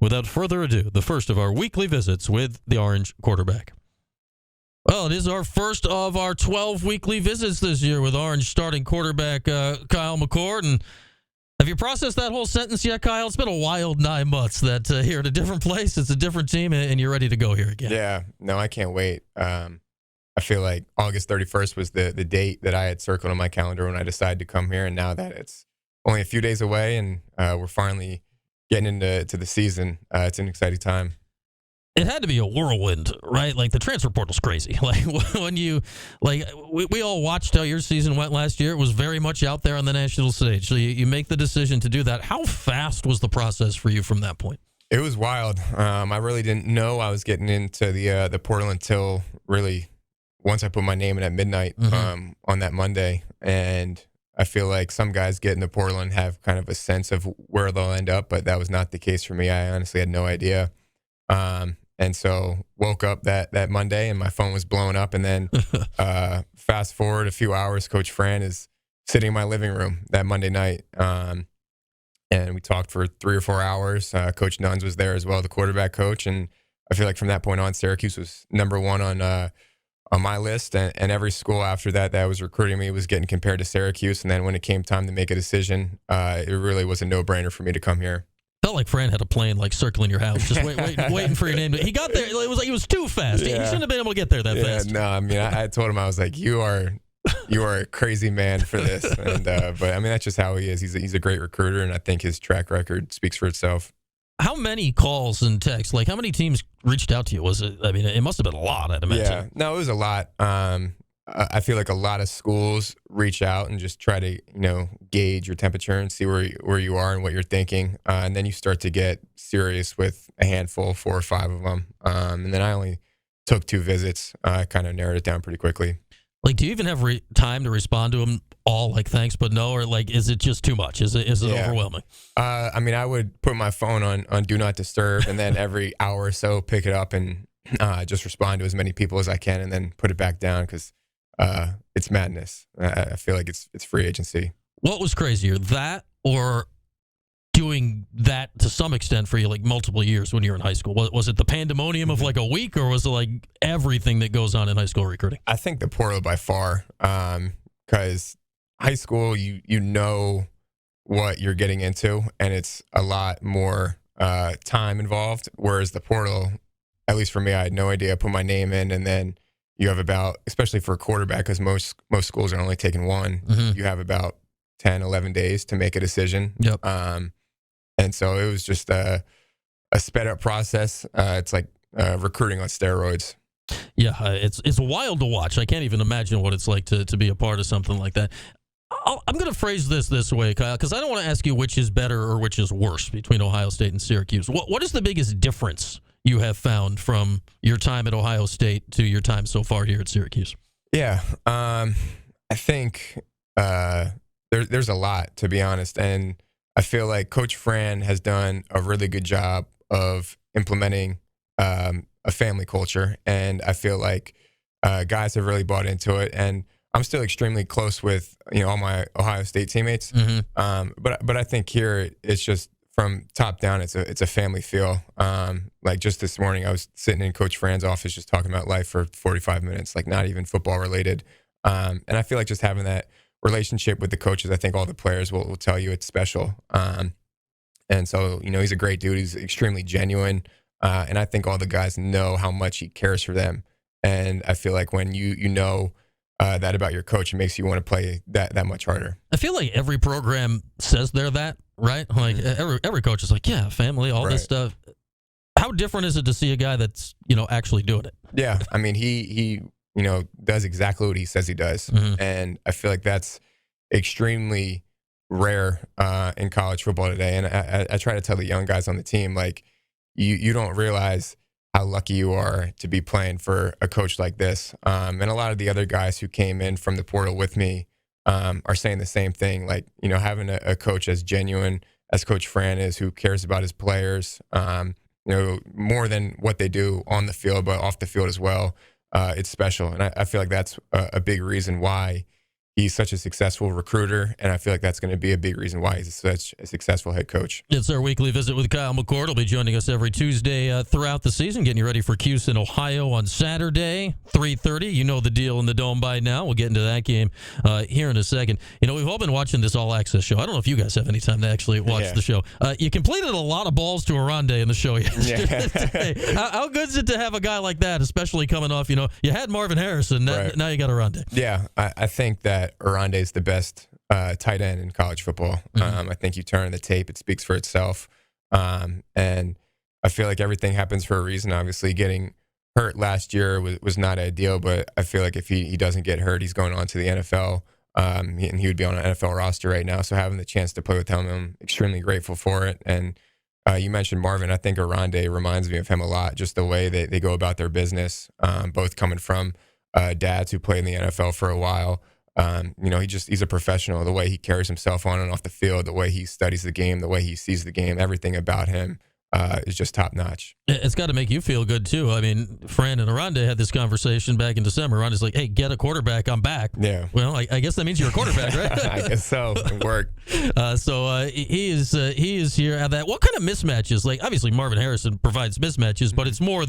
without further ado, the first of our weekly visits with the Orange quarterback. Well, it is our first of our 12 weekly visits this year with Orange starting quarterback Kyle McCord. And have you processed that whole sentence yet, Kyle? It's been a wild 9 months that here at a different place, it's a different team, and you're ready to go here again. Yeah, no, I can't wait. I feel like August 31st was the date that I had circled on my calendar when I decided to come here, and now that it's only a few days away and we're finally getting into the season, it's an exciting time. It had to be a whirlwind, right? Like, the transfer portal's crazy. Like, when you, like, we all watched how your season went last year. It was very much out there on the national stage. So you make the decision to do that. How fast was the process for you from that point? It was wild. I really didn't know I was getting into the portal until really once I put my name in at midnight on that Monday. And I feel like some guys get in the portal and have kind of a sense of where they'll end up, but that was not the case for me. I honestly had no idea. And so woke up that Monday and my phone was blowing up. And then fast forward a few hours, Coach Fran is sitting in my living room that Monday night. And we talked for 3 or 4 hours. Coach Nuns was there as well, the quarterback coach. And I feel like from that point on, Syracuse was number one on my list. And every school after that was recruiting me was getting compared to Syracuse. And then when it came time to make a decision, it really was a no-brainer for me to come here. Felt like Fran had a plane like circling your house, just waiting for your name. He got there. It was like he was too fast. Yeah. He shouldn't have been able to get there that fast. No, I mean, I told him, I was like, you are a crazy man for this. And but I mean, that's just how he is. He's a great recruiter, and I think his track record speaks for itself. How many calls and texts? Like, how many teams reached out to you? Was it? I mean, it must have been a lot, I'd imagine. Yeah, no, it was a lot. I feel like a lot of schools reach out and just try to, gauge your temperature and see where you are and what you're thinking. And then you start to get serious with a handful, 4 or 5 of them. And then I only took 2 visits. I kind of narrowed it down pretty quickly. Like, do you even have time to respond to them all, like, thanks, but no? Or, like, is it just too much? Is it overwhelming? I mean, I would put my phone on Do Not Disturb, and then every hour or so pick it up and just respond to as many people as I can and then put it back down because it's madness. I feel like it's free agency. What was crazier, that or doing that to some extent for you, like multiple years when you were in high school? Was it the pandemonium of like a week, or was it like everything that goes on in high school recruiting? I think the portal by far, because high school, you know what you're getting into, and it's a lot more time involved, whereas the portal, at least for me, I had no idea. I put my name in, and then you have about, especially for a quarterback, because most schools are only taking one, you have about 10, 11 days to make a decision. Yep. And so it was just a sped up process. It's like recruiting on steroids. Yeah, it's wild to watch. I can't even imagine what it's like to be a part of something like that. I'm going to phrase this way, Kyle, because I don't want to ask you which is better or which is worse between Ohio State and Syracuse. What is the biggest difference you have found from your time at Ohio State to your time so far here at Syracuse? Yeah, I think there's a lot, to be honest. And I feel like Coach Fran has done a really good job of implementing a family culture. And I feel like guys have really bought into it. And I'm still extremely close with all my Ohio State teammates. But I think here it's just from top down, it's a family feel. Like just this morning, I was sitting in Coach Fran's office just talking about life for 45 minutes, like not even football related. And I feel like just having that relationship with the coaches, I think all the players will tell you it's special. And so, he's a great dude. He's extremely genuine. And I think all the guys know how much he cares for them. And I feel like when you know that about your coach, it makes you want to play that much harder. I feel like every program says they're that, right? Like every coach is like, yeah, family, all this stuff. How different is it to see a guy that's, actually doing it? Yeah. I mean, he does exactly what he says he does. And I feel like that's extremely rare in college football today. And I try to tell the young guys on the team, like, you don't realize how lucky you are to be playing for a coach like this. And a lot of the other guys who came in from the portal with me are saying the same thing. Like, having a coach as genuine as Coach Fran is, who cares about his players, more than what they do on the field, but off the field as well. It's special. And I feel like that's a big reason why he's such a successful recruiter, and I feel like that's going to be a big reason why he's such a successful head coach. It's our weekly visit with Kyle McCord. He'll be joining us every Tuesday throughout the season, getting you ready for Houston, Ohio on Saturday, 3:30. You know the deal in the Dome by now. We'll get into that game here in a second. We've all been watching this All Access show. I don't know if you guys have any time to actually watch the show. You completed a lot of balls to Oronde in the show yesterday. Yeah. How good is it to have a guy like that, especially coming off, you had Marvin Harrison, now you got Oronde. Yeah, I think that Oronde is the best tight end in college football. I think you turn the tape, it speaks for itself. And I feel like everything happens for a reason. Obviously, getting hurt last year was not ideal, but I feel like if he doesn't get hurt, he's going on to the NFL, and he would be on an NFL roster right now. So having the chance to play with him, I'm extremely grateful for it. And you mentioned Marvin. I think Oronde reminds me of him a lot, just the way they go about their business, both coming from dads who played in the NFL for a while. He's a professional. The way he carries himself on and off the field, the way he studies the game, the way he sees the game, everything about him is just top notch. It's got to make you feel good too. I mean, Fran and Oronde had this conversation back in December. Oronde's like, "Hey, get a quarterback. I'm back." Yeah. Well, I guess that means you're a quarterback, right? I guess so. It worked. He is here. What kind of mismatches? Like, obviously, Marvin Harrison provides mismatches, but it's more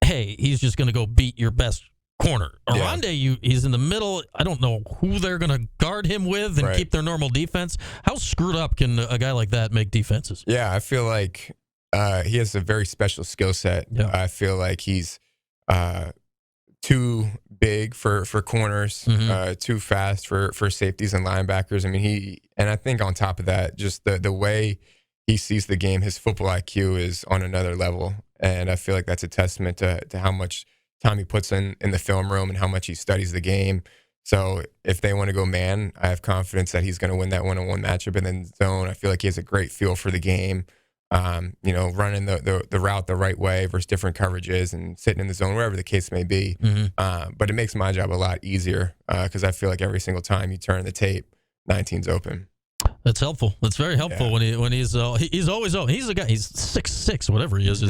hey, he's just going to go beat your best corner. Oronde, he's in the middle. I don't know who they're going to guard him with and keep their normal defense. How screwed up can a guy like that make defenses? Yeah, I feel like he has a very special skill set. Yeah. I feel like he's too big for corners, too fast for safeties and linebackers. I mean, I think on top of that, just the way he sees the game, his football IQ is on another level. And I feel like that's a testament to how much time he puts in the film room and how much he studies the game. So if they want to go man, I have confidence that he's going to win that one-on-one matchup. And then zone, I feel like he has a great feel for the game, running the route the right way versus different coverages and sitting in the zone, wherever the case may be. But it makes my job a lot easier because I feel like every single time you turn the tape, 19's open. That's helpful. That's very helpful when he's always open. He's a guy. He's 6'6", whatever he is.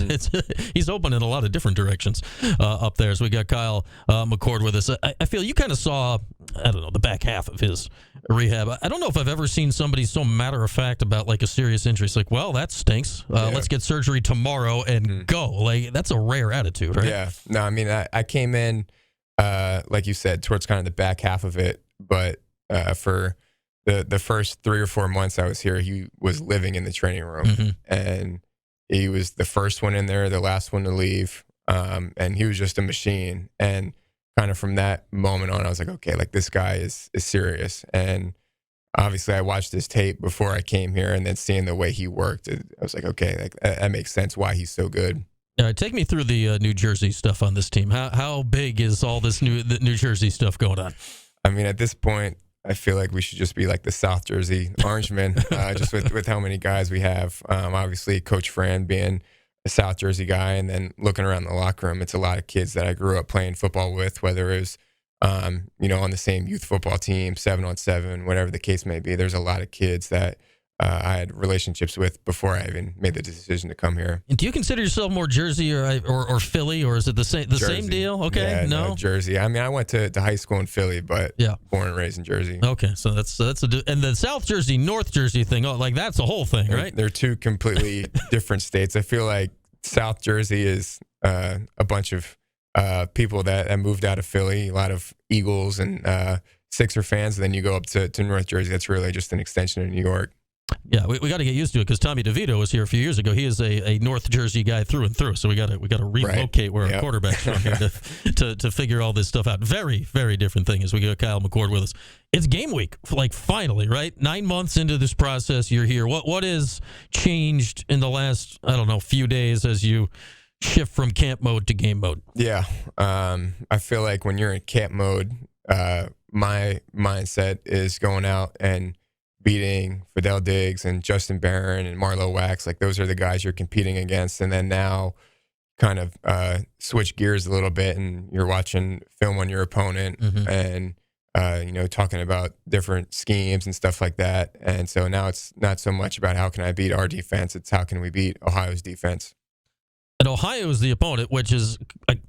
He's open in a lot of different directions up there. So we got Kyle McCord with us. I feel you kind of saw, I don't know, the back half of his rehab. I don't know if I've ever seen somebody so matter of fact about like a serious injury. It's like, well, that stinks. Let's get surgery tomorrow and go. Like, that's a rare attitude, right? Yeah. No, I mean, I came in, like you said, towards kind of the back half of it, but for the first 3 or 4 months I was here, he was living in the training room, and he was the first one in there, the last one to leave, and he was just a machine. And kind of from that moment on, I was like, okay, like this guy is serious. And obviously, I watched his tape before I came here, and then seeing the way he worked, I was like, okay, like that makes sense why he's so good. Take me through the New Jersey stuff on this team. How big is all this New Jersey stuff going on? I mean, at this point, I feel like we should just be like the South Jersey Orangemen, just with how many guys we have. Obviously, Coach Fran being a South Jersey guy, and then looking around the locker room, it's a lot of kids that I grew up playing football with, whether it was, on the same youth football team, 7-on-7, whatever the case may be. There's a lot of kids that I had relationships with before I even made the decision to come here. And do you consider yourself more Jersey or Philly, or is it the same deal? Okay, yeah, no, Jersey. I mean, I went to high school in Philly, but born and raised in Jersey. Okay, so that's and the South Jersey, North Jersey thing. Oh, like that's a whole thing, right? They're two completely different states. I feel like South Jersey is a bunch of people that moved out of Philly, a lot of Eagles and Sixer fans. And then you go up to North Jersey. That's really just an extension of New York. Yeah, we got to get used to it because Tommy DeVito was here a few years ago. He is a North Jersey guy through and through. So we got to relocate where our quarterback's from here to figure all this stuff out. Very, very different thing. As we got Kyle McCord with us, it's game week. Like finally, right? 9 months into this process, you're here. What has changed in the last few days as you shift from camp mode to game mode? Yeah, I feel like when you're in camp mode, my mindset is going out and beating Fidel Diggs and Justin Barron and Marlo Wax. Like, those are the guys you're competing against. And then now kind of switch gears a little bit, and you're watching film on your opponent and, talking about different schemes and stuff like that. And so now it's not so much about how can I beat our defense, it's how can we beat Ohio's defense. And Ohio is the opponent, which is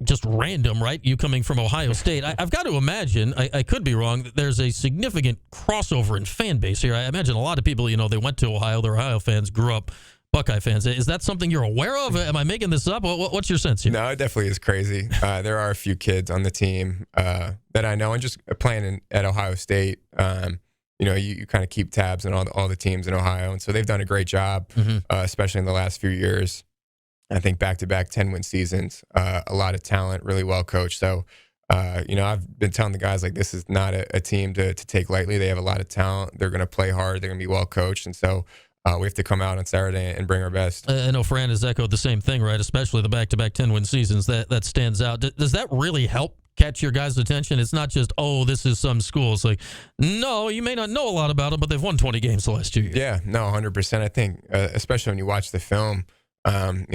just random, right? You coming from Ohio State. I've got to imagine, I could be wrong, that there's a significant crossover in fan base here. I imagine a lot of people, they went to Ohio, they're Ohio fans, grew up Buckeye fans. Is that something you're aware of? Am I making this up? What's your sense here? No, it definitely is crazy. There are a few kids on the team that I know, and just playing at Ohio State, you kind of keep tabs on all the teams in Ohio, and so they've done a great job, especially in the last few years. I think back-to-back 10-win seasons, a lot of talent, really well coached. So, I've been telling the guys, like, this is not a team to take lightly. They have a lot of talent. They're going to play hard. They're going to be well coached. And so we have to come out on Saturday and bring our best. I know Fran has echoed the same thing, right? Especially the back-to-back 10-win seasons. That stands out. Does that really help catch your guys' attention? It's not just, this is some school. It's like, no, you may not know a lot about them, but they've won 20 games the last 2 years. Yeah, no, 100%. I think, especially when you watch the film,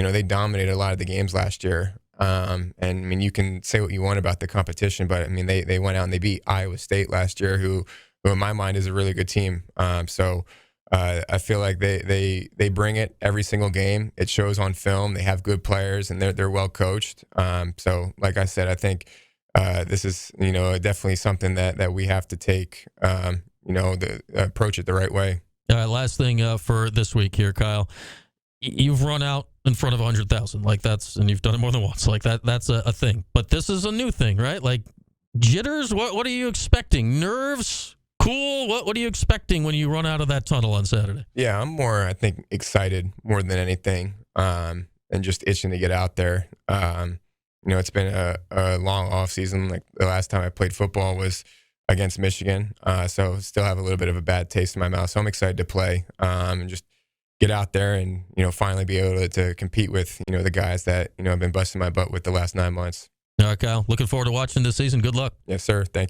they dominated a lot of the games last year. And I mean, you can say what you want about the competition, but I mean, they went out and they beat Iowa State last year, who in my mind is a really good team. So I feel like they bring it every single game. It shows on film. They have good players and they're well coached. So like I said, I think this is definitely something that we have to take approach it the right way. All right, last thing for this week here, Kyle. You've run out in front of 100,000, and you've done it more than once. That's a thing. But this is a new thing, right? Like jitters. What are you expecting? Nerves? Cool. What are you expecting when you run out of that tunnel on Saturday? Yeah, I'm more, I think, excited more than anything, and just itching to get out there. It's been a long off season. Like the last time I played football was against Michigan, so still have a little bit of a bad taste in my mouth. So I'm excited to play and just get out there and finally be able to compete with the guys that I've been busting my butt with the last 9 months. All right, Kyle. Looking forward to watching this season. Good luck. Yes, sir. Thank you.